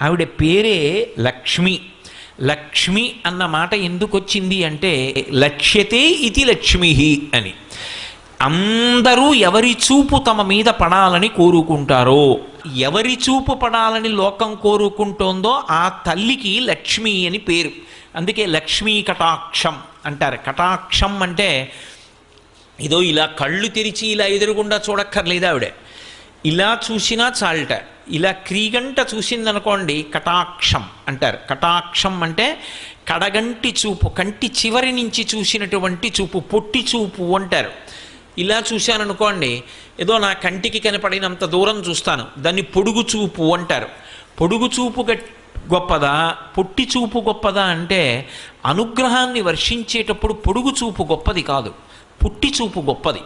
ఆవిడ పేరే లక్ష్మి. లక్ష్మి అన్న మాట ఎందుకు వచ్చింది అంటే లక్ష్యతే ఇది లక్ష్మి అని. అందరూ ఎవరి చూపు తమ మీద పడాలని కోరుకుంటారో, ఎవరి చూపు పడాలని లోకం కోరుకుంటోందో ఆ తల్లికి లక్ష్మి అని పేరు. అందుకే లక్ష్మీ కటాక్షం అంటారు. కటాక్షం అంటే ఏదో ఇలా కళ్ళు తెరిచి ఇలా ఎదురుగుండా చూడక్కర్లేదు ఆవిడ. ఇలా చూసినా చాలట. ఇలా క్రీగంట చూసిందనుకోండి కటాక్షం అంటారు. కటాక్షం అంటే కడగంటి చూపు, కంటి చివరి నుంచి చూసినటువంటి చూపు, పొట్టి చూపు అంటారు. ఇలా చూశాననుకోండి, ఏదో నా కంటికి కనపడినంత దూరం చూస్తాను, దాన్ని పొడుగు చూపు అంటారు. పొడుగు చూపు గొప్పదా, పొట్టి చూపు గొప్పదా అంటే అనుగ్రహాన్ని వర్షించేటప్పుడు పొడుగు చూపు గొప్పది కాదు, పొట్టి చూపు గొప్పది.